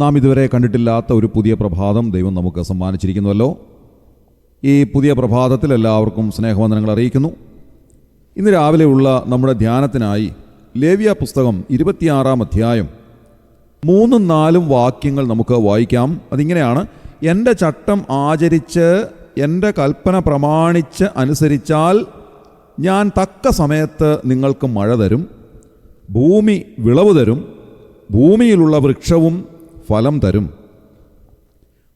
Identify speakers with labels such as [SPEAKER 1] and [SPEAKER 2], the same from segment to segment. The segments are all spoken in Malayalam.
[SPEAKER 1] നാം ഇതുവരെ കണ്ടിട്ടില്ലാത്ത ഒരു പുതിയ പ്രഭാതം ദൈവം നമുക്ക് സമ്മാനിച്ചിരിക്കുന്നുവല്ലോ. ഈ പുതിയ പ്രഭാതത്തിൽ എല്ലാവർക്കും സ്നേഹവന്ദനങ്ങൾ അറിയിക്കുന്നു. ഇന്ന് രാവിലെയുള്ള നമ്മുടെ ധ്യാനത്തിനായി ലേവ്യ പുസ്തകം 26-ാം അധ്യായം 3-4 വാക്യങ്ങൾ നമുക്ക് വായിക്കാം. അതിങ്ങനെയാണ്: എൻ്റെ ചട്ടം ആചരിച്ച് എൻ്റെ കൽപ്പന പ്രമാണിച്ച് അനുസരിച്ചാൽ ഞാൻ തക്ക സമയത്ത് നിങ്ങൾക്ക് മഴ തരും, ഭൂമി വിളവ് തരും, ഭൂമിയിലുള്ള വൃക്ഷവും ഫലം തരും.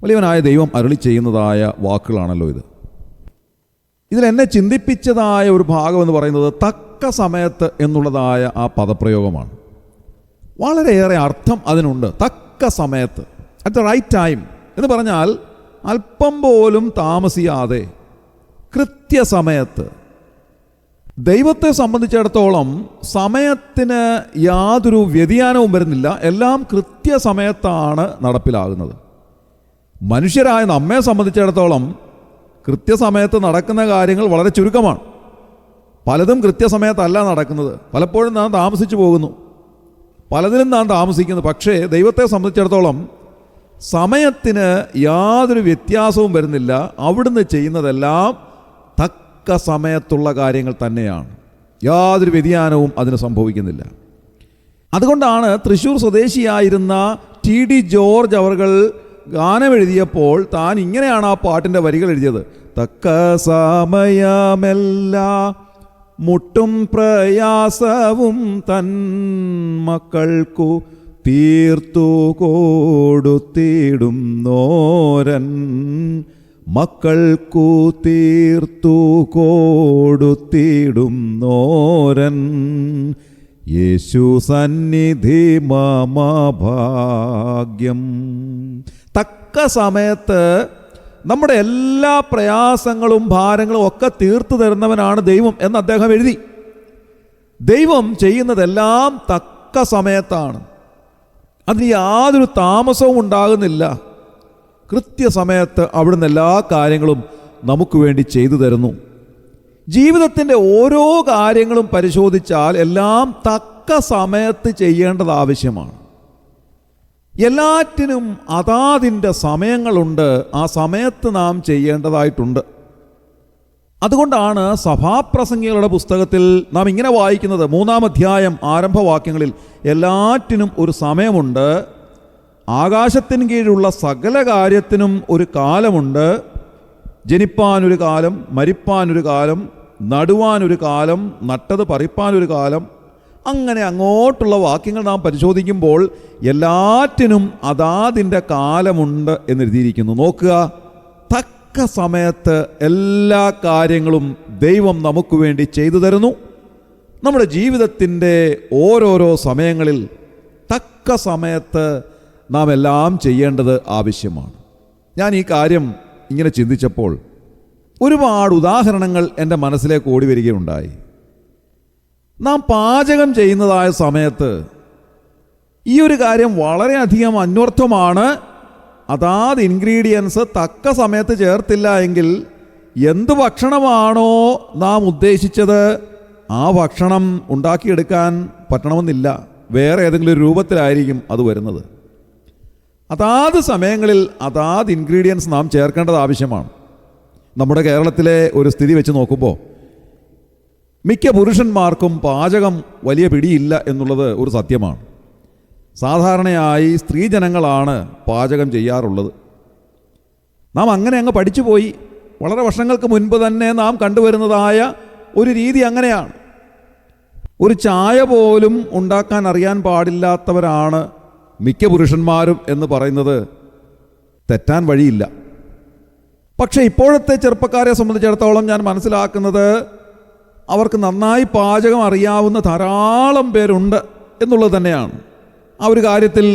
[SPEAKER 1] വലിയവനായ ദൈവം അരുളി ചെയ്യുന്നതായ വാക്കുകളാണല്ലോ ഇത്. ഇതിലെന്നെ ചിന്തിപ്പിച്ചതായ ഒരു ഭാഗം എന്ന് പറയുന്നത് തക്ക സമയത്ത് എന്നുള്ളതായ ആ പദപ്രയോഗമാണ്. വളരെയേറെ അർത്ഥം അതിനുണ്ട്. തക്ക സമയത്ത്, അറ്റ് ദ റൈറ്റ് ടൈം എന്ന് പറഞ്ഞാൽ അല്പം പോലും താമസിയാതെ കൃത്യസമയത്ത്. ദൈവത്തെ സംബന്ധിച്ചിടത്തോളം സമയത്തിന് യാതൊരു വ്യതിയാനവും വരുന്നില്ല. എല്ലാം കൃത്യസമയത്താണ് നടപ്പിലാകുന്നത്. മനുഷ്യരായ നമ്മെ സംബന്ധിച്ചിടത്തോളം കൃത്യസമയത്ത് നടക്കുന്ന കാര്യങ്ങൾ വളരെ ചുരുക്കമാണ്. പലതും കൃത്യസമയത്തല്ല നടക്കുന്നത്. പലപ്പോഴും നാം താമസിച്ചു പോകുന്നു, പലതിലും നാം താമസിക്കുന്നു. പക്ഷേ ദൈവത്തെ സംബന്ധിച്ചിടത്തോളം സമയത്തിന് യാതൊരു വ്യത്യാസവും വരുന്നില്ല. അവിടുന്ന് ചെയ്യുന്നതെല്ലാം തക്ക സമയത്തുള്ള കാര്യങ്ങൾ തന്നെയാണ്. യാതൊരു വ്യതിയാനവും അതിന് സംഭവിക്കുന്നില്ല. അതുകൊണ്ടാണ് തൃശ്ശൂർ സ്വദേശിയായിരുന്ന ടി ജോർജ് അവർകൾ ഗാനമെഴുതിയപ്പോൾ താൻ ഇങ്ങനെയാണ് ആ പാട്ടിൻ്റെ വരികൾ എഴുതിയത്: തക്ക സമയമെല്ല മുട്ടും പ്രയാസവും തൻ മക്കൾക്കു തീർത്തു കൊടുത്തിടും നോരൻ, മക്കൾക്കു തീർത്തു കൊടുത്തിടും നോരൻ, യേശു സന്നിധി മമ ഭാഗ്യം. തക്ക സമയത്ത് നമ്മുടെ എല്ലാ പ്രയാസങ്ങളും ഭാരങ്ങളും ഒക്കെ തീർത്തു തരുന്നവനാണ് ദൈവം എന്ന് അദ്ദേഹം എഴുതി. ദൈവം ചെയ്യുന്നതെല്ലാം തക്ക സമയത്താണ്. അതിന് യാതൊരു താമസവും ഉണ്ടാകുന്നില്ല. കൃത്യസമയത്ത് അവിടുന്ന് എല്ലാ കാര്യങ്ങളും നമുക്ക് വേണ്ടി ചെയ്തു തരുന്നു. ജീവിതത്തിൻ്റെ ഓരോ കാര്യങ്ങളും പരിശോധിച്ചാൽ എല്ലാം തക്ക സമയത്ത് ചെയ്യേണ്ടത് ആവശ്യമാണ്. എല്ലാറ്റിനും അതാതിൻ്റെ സമയങ്ങളുണ്ട്. ആ സമയത്ത് നാം ചെയ്യേണ്ടതായിട്ടുണ്ട്. അതുകൊണ്ടാണ് സഭാപ്രസംഗികളുടെ പുസ്തകത്തിൽ നാം ഇങ്ങനെ വായിക്കുന്നത്, 3-ാം അധ്യായം ആരംഭവാക്യങ്ങളിൽ: എല്ലാറ്റിനും ഒരു സമയമുണ്ട്, ആകാശത്തിന് കീഴിലുള്ള സകല കാര്യത്തിനും ഒരു കാലമുണ്ട്, ജനിപ്പാനൊരു കാലം, മരിപ്പാനൊരു കാലം, നടുവാനൊരു കാലം, നട്ടത് പറിപ്പാനൊരു കാലം. അങ്ങനെ അങ്ങോട്ടുള്ള വാക്യങ്ങൾ നാം പരിശോധിക്കുമ്പോൾ എല്ലാറ്റിനും അതാതിൻ്റെ കാലമുണ്ട് എന്നെഴുതിയിരിക്കുന്നു. നോക്കുക, തക്ക സമയത്ത് എല്ലാ കാര്യങ്ങളും ദൈവം നമുക്ക് വേണ്ടി ചെയ്തു തരുന്നു. നമ്മുടെ ജീവിതത്തിൻ്റെ ഓരോരോ സമയങ്ങളിൽ തക്ക സമയത്ത് നാം എല്ലാം ചെയ്യേണ്ടത് ആവശ്യമാണ്. ഞാൻ ഈ കാര്യം ഇങ്ങനെ ചിന്തിച്ചപ്പോൾ ഒരുപാട് ഉദാഹരണങ്ങൾ എൻ്റെ മനസ്സിലേക്ക് ഓടി വരികയുണ്ടായി. നാം പാചകം ചെയ്യുന്നതായ സമയത്ത് ഈ ഒരു കാര്യം വളരെയധികം അന്വർത്ഥമാണ്. അതാത് ഇൻഗ്രീഡിയൻസ് തക്ക സമയത്ത് ചേർത്തില്ല എങ്കിൽ എന്ത് ഭക്ഷണമാണോ നാം ഉദ്ദേശിച്ചത് ആ ഭക്ഷണം ഉണ്ടാക്കിയെടുക്കാൻ പറ്റണമെന്നില്ല. വേറെ ഏതെങ്കിലും ഒരു രൂപത്തിലായിരിക്കും അത് വരുന്നത്. അതാത് സമയങ്ങളിൽ അതാത് ഇൻഗ്രീഡിയൻസ് നാം ചേർക്കേണ്ടത് ആവശ്യമാണ്. നമ്മുടെ കേരളത്തിലെ ഒരു സ്ഥിതി വെച്ച് നോക്കുമ്പോൾ മിക്ക പുരുഷന്മാർക്കും പാചകം വലിയ പിടിയില്ല എന്നുള്ളത് ഒരു സത്യമാണ്. സാധാരണയായി സ്ത്രീജനങ്ങളാണ് പാചകം ചെയ്യാറുള്ളത്. നാം അങ്ങനെ അങ്ങ് പഠിച്ചുപോയി. വളരെ വർഷങ്ങൾക്ക് മുൻപ് തന്നെ നാം കണ്ടുവരുന്നതായ ഒരു രീതി അങ്ങനെയാണ്. ഒരു ചായ പോലും ഉണ്ടാക്കാൻ അറിയാൻ പാടില്ലാത്തവരാണ് മിക്ക പുരുഷന്മാരും എന്ന് പറയുന്നത് തെറ്റാൻ വഴിയില്ല. പക്ഷേ ഇപ്പോഴത്തെ ചെറുപ്പക്കാരെ സംബന്ധിച്ചിടത്തോളം ഞാൻ മനസ്സിലാക്കുന്നത് അവർക്ക് നന്നായി പാചകം അറിയാവുന്ന ധാരാളം പേരുണ്ട് എന്നുള്ളത് തന്നെയാണ്. ആ ഒരു കാര്യത്തിൽ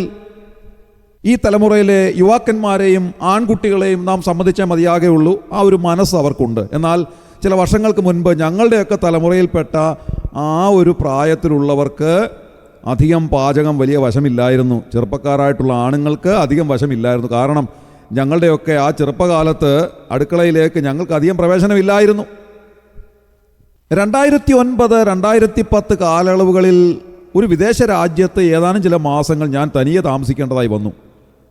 [SPEAKER 1] ഈ തലമുറയിലെ യുവാക്കന്മാരെയും ആൺകുട്ടികളെയും നാം സമ്മതിച്ചാൽ മതിയാകെയുള്ളൂ. ആ ഒരു മനസ്സ് അവർക്കുണ്ട്. എന്നാൽ ചില വർഷങ്ങൾക്ക് മുൻപ് ഞങ്ങളുടെയൊക്കെ തലമുറയിൽപ്പെട്ട ആ ഒരു പ്രായത്തിലുള്ളവർക്ക് അധികം പാചകം വലിയ വശമില്ലായിരുന്നു. ചെറുപ്പക്കാരായിട്ടുള്ള ആണുങ്ങൾക്ക് അധികം വശമില്ലായിരുന്നു. കാരണം ഞങ്ങളുടെയൊക്കെ ആ ചെറുപ്പകാലത്ത് അടുക്കളയിലേക്ക് ഞങ്ങൾക്ക് അധികം പ്രവേശനമില്ലായിരുന്നു. 2009-2010 കാലയളവുകളിൽ ഒരു വിദേശ രാജ്യത്ത് ഏതാനും ചില മാസങ്ങൾ ഞാൻ തനിയെ താമസിക്കേണ്ടതായി വന്നു.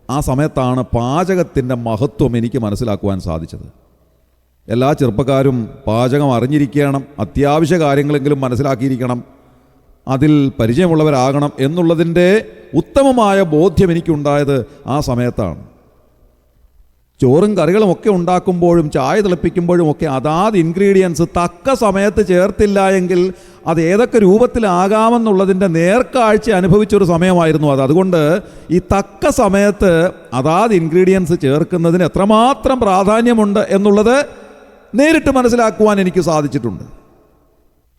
[SPEAKER 1] ആ സമയത്താണ് പാചകത്തിൻ്റെ മഹത്വം എനിക്ക് മനസ്സിലാക്കുവാൻ സാധിച്ചത്. എല്ലാ ചെറുപ്പക്കാരും പാചകം അറിഞ്ഞിരിക്കണം, അത്യാവശ്യ കാര്യങ്ങളെങ്കിലും മനസ്സിലാക്കിയിരിക്കണം, അതിൽ പരിചയമുള്ളവരാകണം എന്നുള്ളതിൻ്റെ ഉത്തമമായ ബോധ്യം എനിക്കുണ്ടായത് ആ സമയത്താണ്. ചോറും കറികളും ഒക്കെ ഉണ്ടാക്കുമ്പോഴും ചായ തിളപ്പിക്കുമ്പോഴും ഒക്കെ അതാത് ഇൻഗ്രീഡിയൻസ് തക്ക സമയത്ത് ചേർത്തില്ല എങ്കിൽ അത് ഏതൊക്കെ രൂപത്തിലാകാമെന്നുള്ളതിൻ്റെ നേർക്കാഴ്ച അനുഭവിച്ചൊരു സമയമായിരുന്നു അത്. അതുകൊണ്ട് ഈ തക്ക സമയത്ത് അതാത് ഇൻഗ്രീഡിയൻസ് ചേർക്കുന്നതിന് എത്രമാത്രം പ്രാധാന്യമുണ്ട് എന്നുള്ളത് നേരിട്ട് മനസ്സിലാക്കുവാൻ എനിക്ക് സാധിച്ചിട്ടുണ്ട്.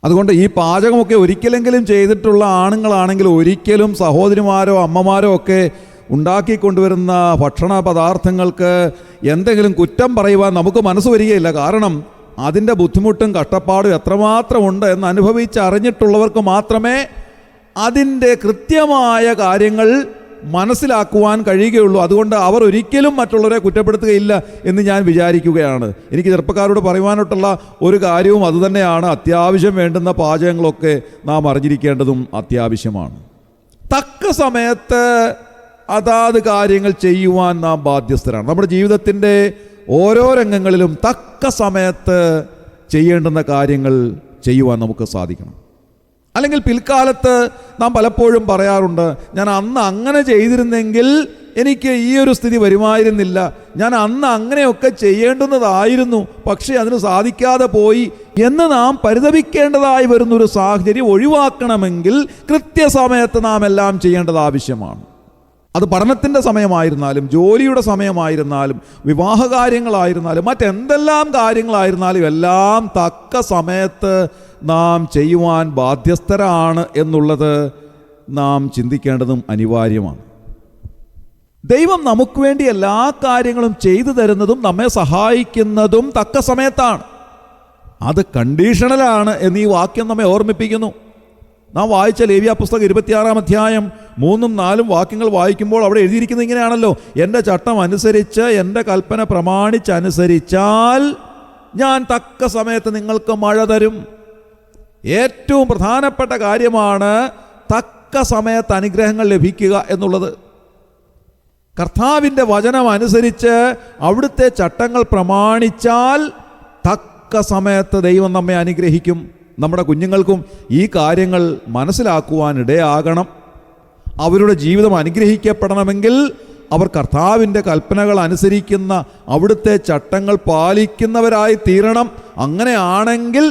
[SPEAKER 1] അതുകൊണ്ട് ഈ പാചകമൊക്കെ ഒരിക്കലെങ്കിലും ചെയ്തിട്ടുള്ള ആണുങ്ങളാണെങ്കിൽ ഒരിക്കലും സഹോദരിമാരോ അമ്മമാരോ ഒക്കെ ഉണ്ടാക്കിക്കൊണ്ടുവരുന്ന ഭക്ഷണ പദാർത്ഥങ്ങൾക്ക് എന്തെങ്കിലും കുറ്റം പറയുവാൻ നമുക്ക് മനസ്സ് വരികയില്ല. കാരണം അതിൻ്റെ ബുദ്ധിമുട്ടും കഷ്ടപ്പാടും എത്രമാത്രം ഉണ്ട് എന്ന് അനുഭവിച്ചറിഞ്ഞിട്ടുള്ളവർക്ക് മാത്രമേ അതിൻ്റെ കൃത്യമായ കാര്യങ്ങൾ മനസ്സിലാക്കുവാൻ കഴിയുകയുള്ളൂ. അതുകൊണ്ട് അവർ ഒരിക്കലും മറ്റുള്ളവരെ കുറ്റപ്പെടുത്തുകയില്ല എന്ന് ഞാൻ വിചാരിക്കുകയാണ്. എനിക്ക് ചെറുപ്പക്കാരോട് പറയുവാനായിട്ടുള്ള ഒരു കാര്യവും അതുതന്നെയാണ്. അത്യാവശ്യം വേണ്ടുന്ന പാചകങ്ങളൊക്കെ നാം അറിഞ്ഞിരിക്കേണ്ടതും അത്യാവശ്യമാണ്. തക്ക സമയത്ത് അതാത് കാര്യങ്ങൾ ചെയ്യുവാൻ നാം ബാധ്യസ്ഥരാണ്. നമ്മുടെ ജീവിതത്തിൻ്റെ ഓരോ രംഗങ്ങളിലും തക്ക സമയത്ത് ചെയ്യേണ്ടുന്ന കാര്യങ്ങൾ ചെയ്യുവാൻ നമുക്ക് സാധിക്കണം. അല്ലെങ്കിൽ പിൽക്കാലത്ത് നാം പലപ്പോഴും പറയാറുണ്ട്, ഞാൻ അന്ന് അങ്ങനെ ചെയ്തിരുന്നെങ്കിൽ എനിക്ക് ഈ ഒരു സ്ഥിതി വരുമായിരുന്നില്ല, ഞാൻ അന്ന് അങ്ങനെയൊക്കെ ചെയ്യേണ്ടുന്നതായിരുന്നു, പക്ഷേ അതിന് സാധിക്കാതെ പോയി എന്ന് നാം പരിതപിക്കേണ്ടതായി വരുന്നൊരു സാഹചര്യം ഒഴിവാക്കണമെങ്കിൽ കൃത്യസമയത്ത് നാം എല്ലാം ചെയ്യേണ്ടത് ആവശ്യമാണ്. അത് പഠനത്തിൻ്റെ സമയമായിരുന്നാലും ജോലിയുടെ സമയമായിരുന്നാലും വിവാഹകാര്യങ്ങളായിരുന്നാലും മറ്റെന്തെല്ലാം കാര്യങ്ങളായിരുന്നാലും എല്ലാം തക്ക സമയത്ത് നാം ചെയ്യുവാൻ ബാധ്യസ്ഥരാണ് എന്നുള്ളത് നാം ചിന്തിക്കേണ്ടതും അനിവാര്യമാണ്. ദൈവം നമുക്ക് വേണ്ടി എല്ലാ കാര്യങ്ങളും ചെയ്തു തരുന്നതും നമ്മെ സഹായിക്കുന്നതും തക്ക സമയത്താണ്. അത് കണ്ടീഷണലാണ് എന്ന് ഈ വാക്യം നമ്മെ ഓർമ്മിപ്പിക്കുന്നു. നാം വായിച്ച ലേവ്യ പുസ്തകം 26-ാം അധ്യായം 3-4 വാക്യങ്ങൾ വായിക്കുമ്പോൾ അവിടെ എഴുതിയിരിക്കുന്നത് ഇങ്ങനെയാണല്ലോ: എൻ്റെ ചട്ടം അനുസരിച്ച് എൻ്റെ കൽപ്പന പ്രമാണിച്ചനുസരിച്ചാൽ ഞാൻ തക്ക സമയത്ത് നിങ്ങൾക്ക് മഴ തരും. ഏറ്റവും പ്രധാനപ്പെട്ട കാര്യമാണ് തക്ക സമയത്ത് അനുഗ്രഹങ്ങൾ ലഭിക്കുക എന്നുള്ളത്. കർത്താവിൻ്റെ വചനം അനുസരിച്ച് അവിടുത്തെ ചട്ടങ്ങൾ പ്രമാണിച്ചാൽ തക്ക സമയത്ത് ദൈവം നമ്മെ അനുഗ്രഹിക്കും. നമ്മുടെ കുഞ്ഞുങ്ങൾക്കും ഈ കാര്യങ്ങൾ മനസ്സിലാക്കുവാനിടയാകണം. അവരുടെ ജീവിതം അനുഗ്രഹിക്കപ്പെടണമെങ്കിൽ അവർ കർത്താവിൻ്റെ കൽപ്പനകൾ അനുസരിക്കുന്ന അവിടുത്തെ ചട്ടങ്ങൾ പാലിക്കുന്നവരായി തീരണം. അങ്ങനെയാണെങ്കിൽ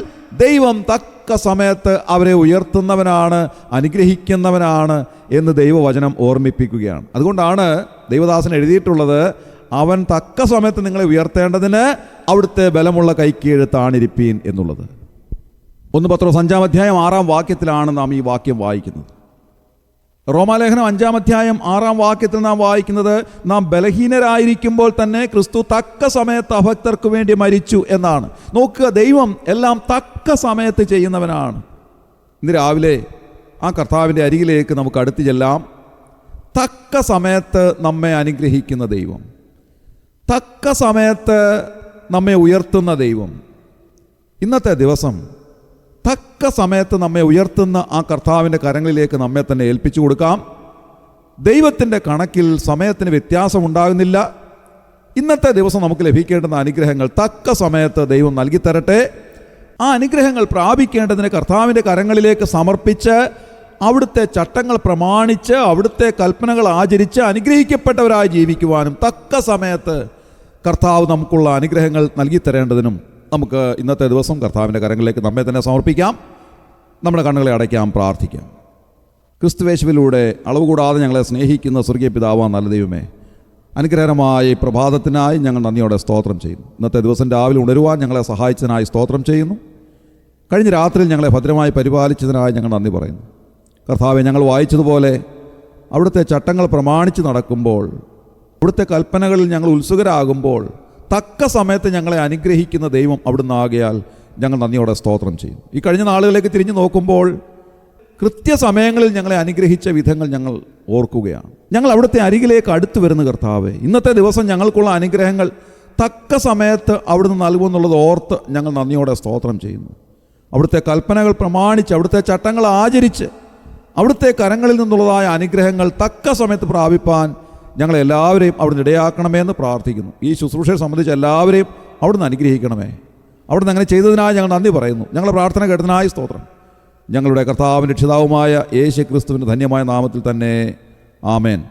[SPEAKER 1] ദൈവം തക്ക സമയത്ത് അവരെ ഉയർത്തുന്നവനാണ്, അനുഗ്രഹിക്കുന്നവനാണ് എന്ന് ദൈവവചനം ഓർമ്മിപ്പിക്കുകയാണ്. അതുകൊണ്ടാണ് ദൈവദാസൻ എഴുതിയിട്ടുള്ളത്, അവൻ തക്ക സമയത്ത് നിങ്ങളെ ഉയർത്തേണ്ടതിന് അവിടുത്തെ ബലമുള്ള കൈക്കീഴ് താണിരിപ്പീൻ എന്നുള്ളത്. 1 പത്രോസ് 5-ാം അധ്യായം 6-ാം വാക്യത്തിലാണ് നാം ഈ വാക്യം വായിക്കുന്നത്. റോമാലേഖനം 5-ാം അധ്യായം 6-ാം വാക്യത്തിൽ നാം വായിക്കുന്നത്, നാം ബലഹീനരായിരിക്കുമ്പോൾ തന്നെ ക്രിസ്തു തക്ക സമയത്ത് അഭക്തർക്ക് വേണ്ടി മരിച്ചു എന്നാണ്. നോക്കുക, ദൈവം എല്ലാം തക്ക സമയത്ത് ചെയ്യുന്നവനാണ്. ഇന്ന് രാവിലെ ആ കർത്താവിൻ്റെ അരികിലേക്ക് നമുക്ക് അടുത്ത് ചെല്ലാം. തക്ക സമയത്ത് നമ്മെ അനുഗ്രഹിക്കുന്ന ദൈവം, തക്ക സമയത്ത് നമ്മെ ഉയർത്തുന്ന ദൈവം. ഇന്നത്തെ ദിവസം തക്ക സമയത്ത് നമ്മെ ഉയർത്തുന്ന ആ കർത്താവിൻ്റെ കരങ്ങളിലേക്ക് നമ്മെ തന്നെ ഏൽപ്പിച്ചു കൊടുക്കാം. ദൈവത്തിൻ്റെ കണക്കിൽ സമയത്തിന് വ്യത്യാസമുണ്ടാകുന്നില്ല. ഇന്നത്തെ ദിവസം നമുക്ക് ലഭിക്കേണ്ടുന്ന അനുഗ്രഹങ്ങൾ തക്ക സമയത്ത് ദൈവം നൽകി തരട്ടെ. ആ അനുഗ്രഹങ്ങൾ പ്രാപിക്കേണ്ടതിന് കർത്താവിൻ്റെ കരങ്ങളിലേക്ക് സമർപ്പിച്ച് അവിടുത്തെ ചട്ടങ്ങൾ പ്രമാണിച്ച് അവിടുത്തെ കൽപ്പനകൾ ആചരിച്ച് അനുഗ്രഹിക്കപ്പെട്ടവരായി ജീവിക്കുവാനും തക്ക സമയത്ത് കർത്താവ് നമുക്കുള്ള അനുഗ്രഹങ്ങൾ നൽകി തരേണ്ടതിനും നമുക്ക് ഇന്നത്തെ ദിവസം കർത്താവിൻ്റെ കരങ്ങളിലേക്ക് നമ്മെ തന്നെ സമർപ്പിക്കാം. നമ്മുടെ കണ്ണുകളെ അടയ്ക്കാം, പ്രാർത്ഥിക്കാം. ക്രിസ്തുവേശുവിലൂടെ അളവ് കൂടാതെ ഞങ്ങളെ സ്നേഹിക്കുന്ന സ്വർഗീയ പിതാവാം നല്ല ദൈവമേ, അനുഗ്രഹകരമായ ഈ പ്രഭാതത്തിനായി ഞങ്ങൾ നന്ദിയോടെ സ്തോത്രം ചെയ്യുന്നു. ഇന്നത്തെ ദിവസം രാവിലെ ഉണരുവാൻ ഞങ്ങളെ സഹായിച്ചതിനായി സ്തോത്രം ചെയ്യുന്നു. കഴിഞ്ഞ രാത്രിയിൽ ഞങ്ങളെ ഭദ്രമായി പരിപാലിച്ചതിനായി ഞങ്ങൾ നന്ദി പറയുന്നു. കർത്താവെ, ഞങ്ങൾ വായിച്ചതുപോലെ അവിടുത്തെ ചട്ടങ്ങൾ പ്രമാണിച്ച് നടക്കുമ്പോൾ, അവിടുത്തെ കൽപ്പനകളിൽ ഞങ്ങൾ ഉത്സുകരാകുമ്പോൾ തക്ക സമയത്ത് ഞങ്ങളെ അനുഗ്രഹിക്കുന്ന ദൈവം അവിടുന്ന് ആകയാൽ ഞങ്ങൾ നന്ദിയോടെ സ്തോത്രം ചെയ്യും. ഈ കഴിഞ്ഞ നാളുകളിലേക്ക് തിരിഞ്ഞു നോക്കുമ്പോൾ കൃത്യസമയങ്ങളിൽ ഞങ്ങളെ അനുഗ്രഹിച്ച വിധങ്ങൾ ഞങ്ങൾ ഓർക്കുകയാണ്. ഞങ്ങൾ അവിടുത്തെ അരികിലേക്ക് അടുത്തു വരുന്ന കർത്താവേ, ഇന്നത്തെ ദിവസം ഞങ്ങൾക്കുള്ള അനുഗ്രഹങ്ങൾ തക്ക സമയത്ത് അവിടുന്ന് നൽകുമെന്നുള്ളത് ഓർത്ത് ഞങ്ങൾ നന്ദിയോടെ സ്തോത്രം ചെയ്യുന്നു. അവിടുത്തെ കൽപ്പനകൾ പ്രമാണിച്ച് അവിടുത്തെ ചട്ടങ്ങൾ ആചരിച്ച് അവിടുത്തെ കരങ്ങളിൽ നിന്നുള്ളതായ അനുഗ്രഹങ്ങൾ തക്ക സമയത്ത് പ്രാപിപ്പാൻ ഞങ്ങളെല്ലാവരെയും അവിടുന്ന് ഇടയാക്കണമേ എന്ന് പ്രാർത്ഥിക്കുന്നു. ഈ ശുശ്രൂഷയെ സംബന്ധിച്ച് എല്ലാവരെയും അവിടുന്ന് അനുഗ്രഹിക്കണമേ. അവിടുന്ന് അങ്ങനെ ചെയ്തതിനായി ഞങ്ങൾ നന്ദി പറയുന്നു. ഞങ്ങളുടെ പ്രാർത്ഥന കേട്ടതിനായി സ്തോത്രം. ഞങ്ങളുടെ കർത്താവിൻ്റെ രക്ഷിതാവുമായ യേശു ക്രിസ്തുവിൻ്റെ ധന്യമായ നാമത്തിൽ തന്നെ ആമേൻ.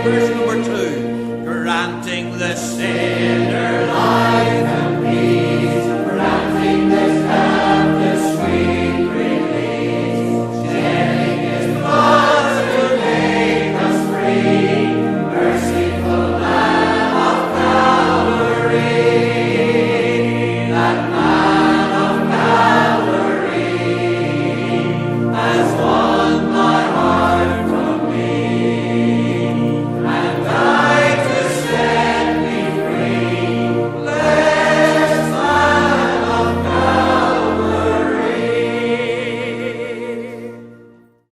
[SPEAKER 2] Verse number 2, granting the same